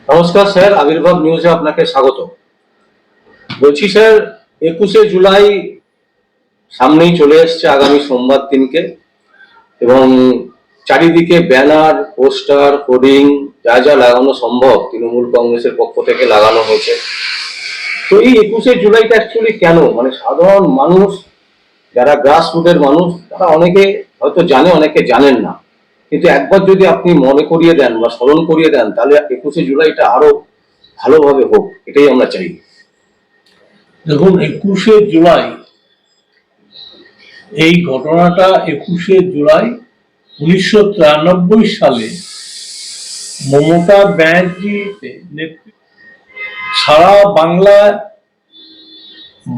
নমস্কার স্যার, আবির্ভাব নিউজে আপনাকে স্বাগত। বলছি স্যার, 21শে জুলাই সামনেই চলে এসছে, আগামী সোমবার দিনকে, এবং চারিদিকে ব্যানার, পোস্টার, হোর্ডিং যা যা লাগানো সম্ভব তৃণমূল কংগ্রেসের পক্ষ থেকে লাগানো হয়েছে। তো এই 21শে জুলাইটা অ্যাকচুয়ালি কেন, মানে সাধারণ মানুষ যারা গ্রাসরুটের মানুষ তারা অনেকে হয়তো জানে, অনেকে জানেন না, কিন্তু একবার যদি আপনি মনে করিয়ে দেন বা স্মরণ করিয়ে দেন তাহলে 21শে জুলাইটা আরো ভালোভাবে হোক, এটাই আমরা চাই। দেখুন, 21শে জুলাই এই ঘটনাটা 21শে জুলাই 1993 সালে মমতা ব্যানার্জি সারা বাংলায়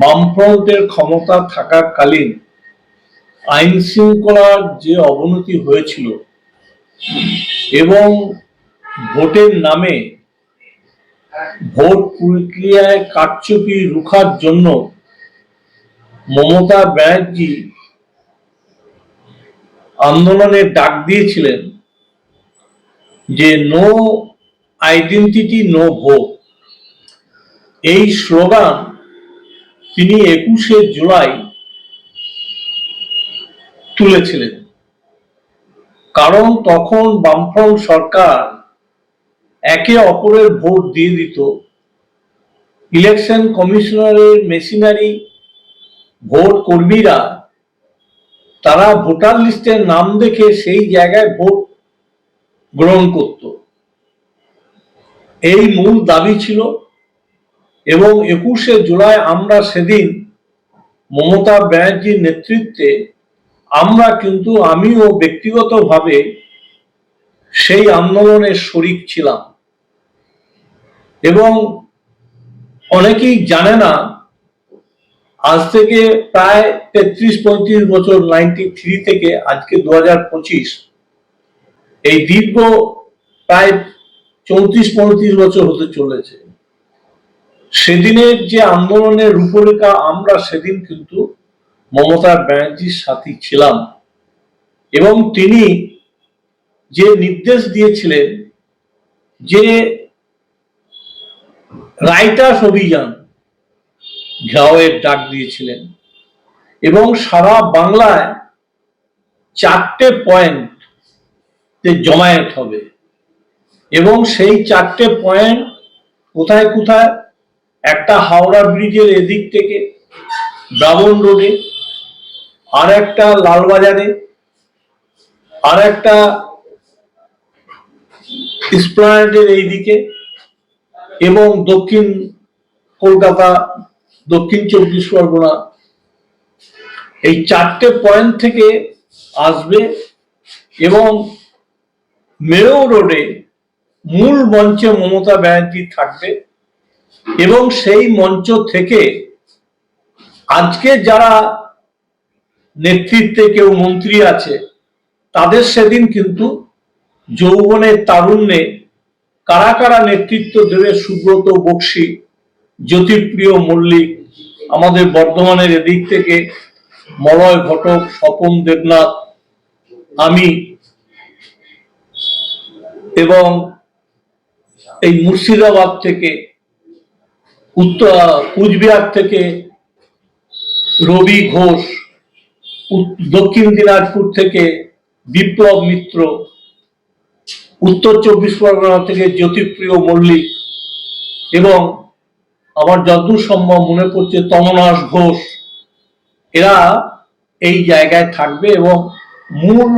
বামফ্রন্টের ক্ষমতা থাকাকালীন আইন শৃঙ্খলার যে অবনতি হয়েছিল এবং ভোটের নামে ভোট প্রক্রিয়ায় কারচুপি রুখার জন্য মমতা ব্যানার্জি আন্দোলনের ডাক দিয়েছিলেন যে নো আইডেন্টিটি নো ভোট। এই স্লোগান তিনি 21শে জুলাই তুলেছিলেন, কারণ তখন বামফ্রন্ট সরকার একে অপরের ভোট দিয়ে দিত। ইলেকশন কমিশনারের মেশিনারি ভোট কর্মীরা তারা ভোটার লিস্টের নাম দেখে সেই জায়গায় ভোট গ্রহণ করত, এই মূল দাবি ছিল। এবং 21শে জুলাই আমরা সেদিন মমতা ব্যানার্জির নেতৃত্বে আমরা কিন্তু আমিও ব্যক্তিগতভাবে সেই আন্দোলনের শরিক ছিলাম। এবং অনেকেই জানে না, আজ থেকে প্রায় 33-35 বছর, 93 থেকে আজকে 2025, এই দীর্ঘ প্রায় 34-35 বছর হতে চলেছে। সেদিনের যে আন্দোলনের রূপরেখা, আমরা সেদিন কিন্তু মমতা ব্যানার্জির সাথী ছিলাম। এবং তিনি যে নির্দেশ দিয়েছিলেন যে রাইটার্স অভিযান ঘেরাওয়ের ডাক দিয়েছিলেন, এবং সারা বাংলায় 4টে পয়েন্টে জমায়েত হবে। এবং সেই 4টে পয়েন্ট কোথায় কোথায়? একটা হাওড়া ব্রিজের এদিক থেকে ব্রাহ্মণ রোডে, আর একটা লালবাজারে, আর একটা এসপ্লানেডের এইদিকে, এবং দক্ষিণ কলকাতা, দক্ষিণ 24 পরগনা। এই 4টে পয়েন্ট থেকে আসবে এবং মেয়ো রোডে মূল মঞ্চে মমতা ব্যানার্জি থাকবে। এবং সেই মঞ্চ থেকে আজকে যারা নেতৃত্বে কেউ মন্ত্রী আছে তাদের সেদিন কিন্তু যৌবনের তারুণ্যে কারা কারা নেতৃত্ব দেবে, সুব্রত বক্সী, জ্যোতিপ্রিয় মল্লিক, আমাদের বর্ধমানের এদিক থেকে মলয় ঘটক, স্বপন দেবনাথ, আমি, এবং এই মুর্শিদাবাদ থেকে, কুচবিহার থেকে রবি ঘোষ, দক্ষিণ দিনাজপুর থেকে বিপ্লব মিত্র, উত্তর 24 পরগনা থেকে জ্যোতিপ্রিয় মল্লিক, এবং আমার যতদূর সম্ভব মনে পড়ছে তমনাশ ঘোষ, এরা এই জায়গায় থাকবে। এবং মূল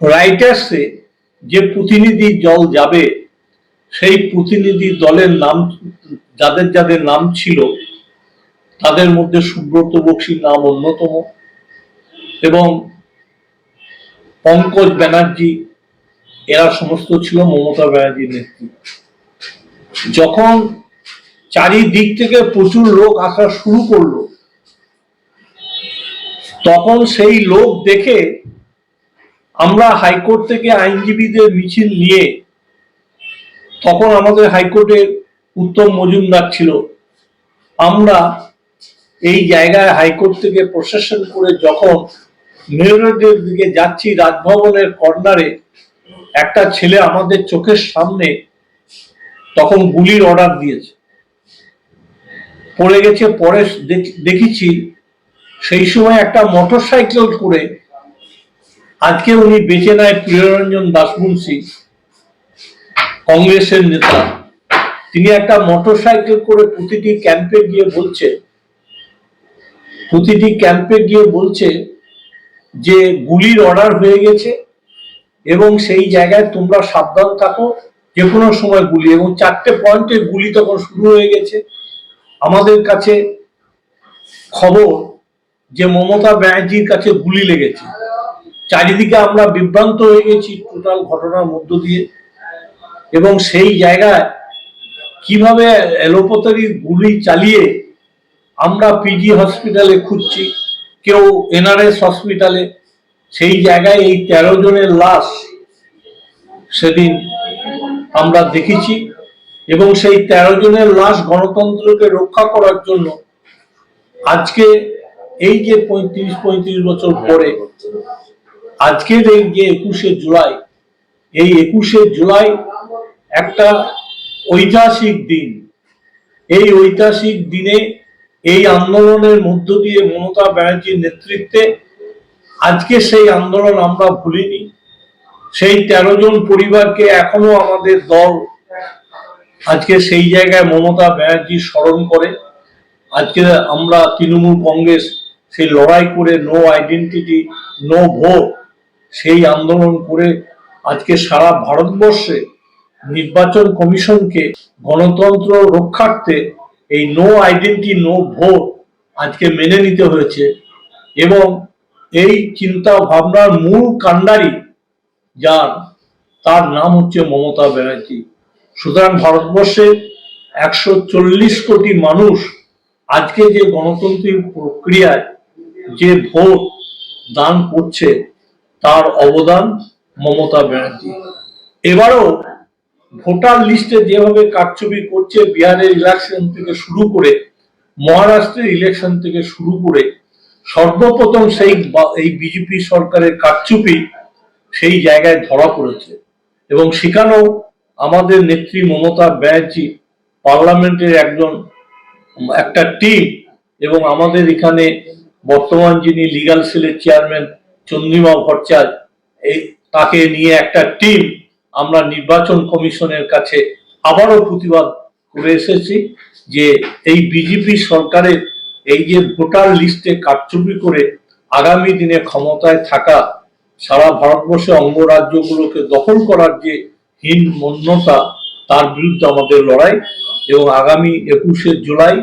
রাইটার্সে যে প্রতিনিধি দল যাবে, সেই প্রতিনিধি দলের নাম, যাদের যাদের নাম ছিল তাদের মধ্যে সুব্রত বক্সীর নাম অন্যতম, এবং পঙ্কজ ব্যানার্জি, এরা সমস্ত ছিল মমতা ব্যানার্জির নেতৃত্বে। যখন চারিদিক থেকে প্রচুর লোক আসা শুরু করলো, তখন সেই লোক দেখে আমরা হাইকোর্ট থেকে আইনজীবীদের মিছিল নিয়ে, তখন আমাদের হাইকোর্টের উত্তম মজুমদার ছিল, আমরা এই জায়গায় হাইকোর্ট থেকে প্রশাসন করে যখন মেয়রের দিকে যাচ্ছি, রাজভবনের কর্নারে একটা ছেলে আমাদের চোখের সামনে তখন গুলির অর্ডার দিয়েছে, পড়ে গেছে। পরে দেখেছি সেই সময় একটা মোটর সাইকেল করে, আজকে উনি বেঁচে নাই, প্রিয়রঞ্জন দাসমুন্সি, কংগ্রেসের নেতা, তিনি একটা মোটর সাইকেল করে প্রতিটি ক্যাম্পে গিয়ে বলছে যে গুলির অর্ডার হয়ে গেছে এবং সেই জায়গায় তোমরা সাবধান থাকো, যে কোনো সময় গুলি। এবং 4টে পয়েন্টে গুলি তখন শুরু হয়ে গেছে। আমাদের কাছে খবর যে মমতা ব্যানার্জির কাছে গুলি লেগেছে। চারিদিকে আমরা বিভ্রান্ত হয়ে গেছি টোটাল ঘটনার মধ্য দিয়ে। এবং সেই জায়গায় কিভাবে এলোপাতারি গুলি চালিয়ে আমরা পিজি হসপিটালে খুঁজছি, কেউ এনআরএস হসপিটালে, সেই জায়গায় এই 13 জনের লাশ সেদিন আমরা দেখেছি। এবং সেই 13 জনের লাশ গণতন্ত্রকে রক্ষা করার জন্য আজকে এই যে 35 বছর পরে আজকের এই যে 21শে জুলাই, এই 21শে জুলাই একটা ঐতিহাসিক দিন। এই ঐতিহাসিক দিনে এই আন্দোলনের মধ্য দিয়ে মমতা ব্যানার্জির নেতৃত্বে আজকে সেই আন্দোলন আমরা ভুলিনি। সেই 13 জন পরিবারকে এখনো আমাদের দল আজকে সেই জায়গায় মমতা ব্যানার্জি স্মরণ করে। আজকে আমরা তৃণমূল কংগ্রেস সেই লড়াই করে নো আইডেন্টিটি নো ভোট সেই আন্দোলন করে আজকে সারা ভারতবর্ষে নির্বাচন কমিশনকে গণতন্ত্র রক্ষার্থে এই নো আইডেন্টি নো ভোট আজকে মেনে নিতে হয়েছে। এবং এই চিন্তা ভাবনার মূল কাণ্ডারি তার নাম হচ্ছে মমতা ব্যানার্জি। সুতরাং ভারতবর্ষের 140 কোটি মানুষ আজকে যে গণতান্ত্রিক প্রক্রিয়ায় যে ভোট দান করছে, তার অবদান মমতা ব্যানার্জি। এবারও ভোটার লিস্টে যেভাবে কারচুপি করছে, বিহারের ইলেকশন থেকে শুরু করে মহারাষ্ট্রের ইলেকশন থেকে শুরু করে, সর্বপ্রথম এই বিজেপি সরকারের কারচুপি সেই জায়গায় ধরা পড়েছে। এবং সেখানেও আমাদের নেত্রী মমতা ব্যানার্জি, পার্লামেন্টের একটা টিম, এবং আমাদের এখানে বর্তমান যিনি লিগ্যাল সেলের চেয়ারম্যান চন্দ্রিমা ভট্টাচার্য, তাকে নিয়ে একটা টিম আমরা নির্বাচন কমিশনের কাছে আবারও প্রতিবাদ করে এসেছি যে এই বিজেপি সরকারের এই যে ভোটার লিস্টে কারচুপি করে আগামী দিনে ক্ষমতায় থাকা, সারা ভারতবর্ষে অঙ্গরাজ্যগুলোকে দখল করার যে হীনমন্যতা, তার বিরুদ্ধে আমাদের লড়াই। এবং আগামী 21শে জুলাই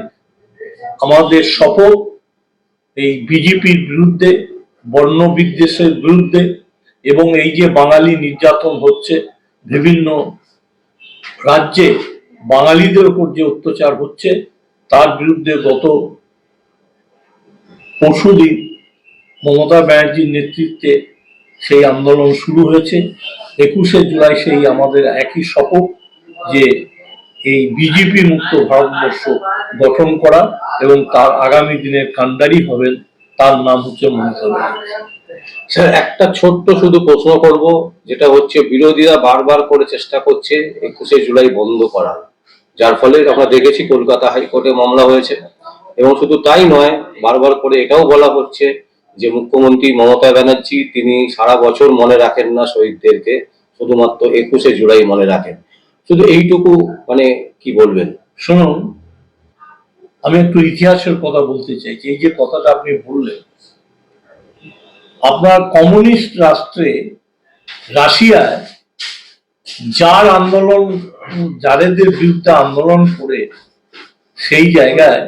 আমাদের শপথ এই বিজেপির বিরুদ্ধে, বর্ণ বিদ্বেষের বিরুদ্ধে, এবং এই যে বাঙালি নির্যাতন হচ্ছে, বিভিন্ন রাজ্যে বাঙালিদের উপর যে অত্যাচার হচ্ছে, তার বিরুদ্ধে গত পরশুদিন মমতা ব্যানার্জির নেতৃত্বে সেই আন্দোলন শুরু হয়েছে। 21শে জুলাই সেই আমাদের একই শপথ যে এই বিজেপি মুক্ত ভারতবর্ষ গঠন করা, এবং তার আগামী দিনের কাণ্ডারি হবেন, তার নাম হচ্ছে মমতা ব্যানার্জি। স্যার, একটা ছোট্ট শুধু প্রশ্ন করব, যেটা হচ্ছে বিরোধীরা বারবার করে চেষ্টা করছে 21শে জুলাই বন্ধ করার, যার ফলে আমরা দেখেছি কলকাতা হাইকোর্টে মামলা হয়েছে। এবং শুধু তাই নয়, বারবার করে এটাও বলা হচ্ছে যে মুখ্যমন্ত্রী মমতা ব্যানার্জি তিনি সারা বছর মনে রাখেন না শহীদদেরকে, শুধুমাত্র 21শে জুলাই মনে রাখেন। শুধু এইটুকু, মানে কি বলবেন? শুনুন, আমি একটু ইতিহাসের কথা বলতে চাইছি। এই যে কথাটা আপনি বললেন, আপনার কমিউনিস্ট রাষ্ট্রে রাশিয়ায় যাদের বিরুদ্ধে আন্দোলন করে সেই জায়গায়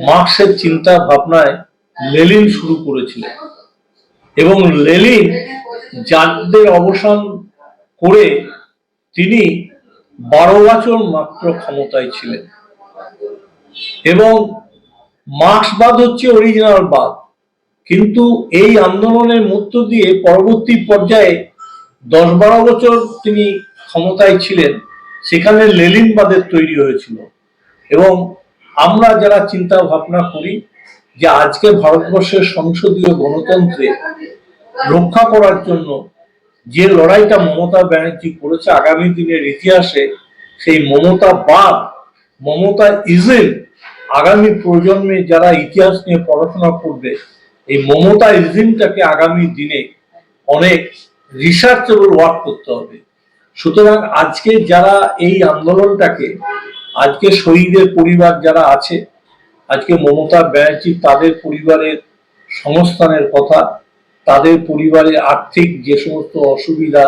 মার্ক্সের চিন্তা ভাবনায় লেনিন শুরু করেছিলেন। এবং লেনিন যাদের অবসান করে তিনি 12 বছর মাত্র ক্ষমতায় ছিলেন। এবং মার্ক্সবাদ হচ্ছে অরিজিনাল বাদ, কিন্তু এই আন্দোলনের মধ্য দিয়ে পরবর্তী পর্যায়ে 10-12 বছর তিনি ক্ষমতায় ছিলেন, সেখানে লেনিনবাদের তৈরি হয়েছিল। এবং আমরা যারা চিন্তা ভাবনা করি যে আজকে ভারতবর্ষের সংসদীয় গণতন্ত্রে রক্ষা করার জন্য যে লড়াইটা মমতা ব্যানার্জি করেছে, আগামী দিনের ইতিহাসে সেই মমতাবাদ, মমতা ইজম আগামী প্রজন্মে যারা ইতিহাস নিয়ে পড়াশোনা করবে, এই মমতা ইজমটাকে আগামী দিনে অনেক রিসার্চেবল ওয়ার্ক করতে হবে। সুতরাং আজকে যারা এই আন্দোলনটাকে, আজকে শহীদের পরিবার যারা আছে, আজকে মমতা ব্যানার্জি তাদের পরিবারের সংস্থানের কথা, তাদের পরিবারের আর্থিক যে সমস্ত অসুবিধা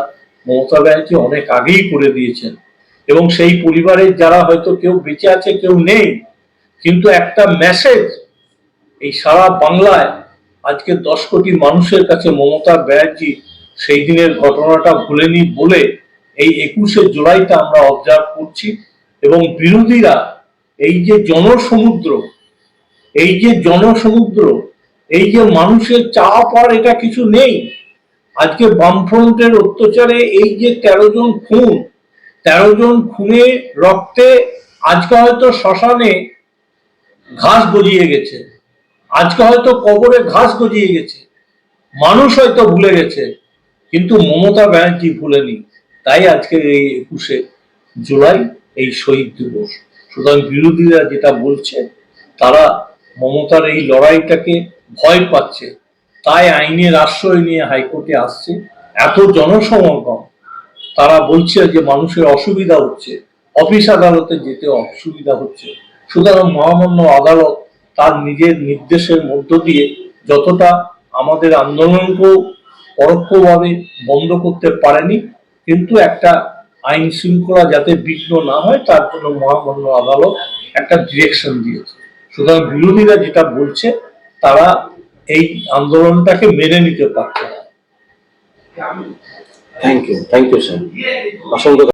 মমতা ব্যানার্জি অনেক আগেই করে দিয়েছেন, এবং সেই পরিবারের যারা হয়তো কেউ বেঁচে আছে কেউ নেই, কিন্তু একটা মেসেজ এই সারা বাংলায় আজকে 10 কোটি মানুষের কাছে মমতা ব্যানার্জি সেই দিনের ঘটনাটা ভুলেনি বলে এই 21শে জুলাইটা আমরা অবজার্ভ করছি। এবং বিরোধীরা এই যে জনসমুদ্র, এই যে জনসমুদ্র, এই যে মানুষের চাওয়া পাওয়ার এটা কিছু নেই। আজকে বামফ্রন্টের অত্যাচারে এই যে 13 জন খুন, 13 জন খুনে রক্তে আজকে হয়তো শ্মশানে ঘাস গজিয়ে গেছে, আজকে হয়তো কবরে ঘাস গজিয়ে গেছে, মানুষ হয়তো ভুলে গেছে, কিন্তু মমতা ব্যানার্জি ভুলেনি। তাই আজকে এই 21শে জুলাই এই শহীদ দিবস। সুতরাং বিরোধীরা যেটা বলছে, তারা মমতার এই লড়াইটাকে ভয় পাচ্ছে, তাই আইনের আশ্রয় নিয়ে হাইকোর্টে আসছে। এত জনসমাগম, তারা বলছে যে মানুষের অসুবিধা হচ্ছে, অফিস আদালতে যেতে অসুবিধা হচ্ছে। সুতরাং মহামান্য আদালত তার নিজের নির্দেশের মধ্য দিয়ে যতটা আমাদের আন্দোলনকেও পরোক্ষভাবে বন্ধ করতে পারেনি, কিন্তু একটা আইন শৃঙ্খলা যাতে বিঘ্ন না হয় তার জন্য মহামান্য আদালত একটা ডিরেকশন দিয়েছে। সুতরাং বিরোধীরা যেটা বলছে, তারা এই আন্দোলনটাকে মেনে নিতে পারছে না। থ্যাংক ইউ স্যার, অসংখ্য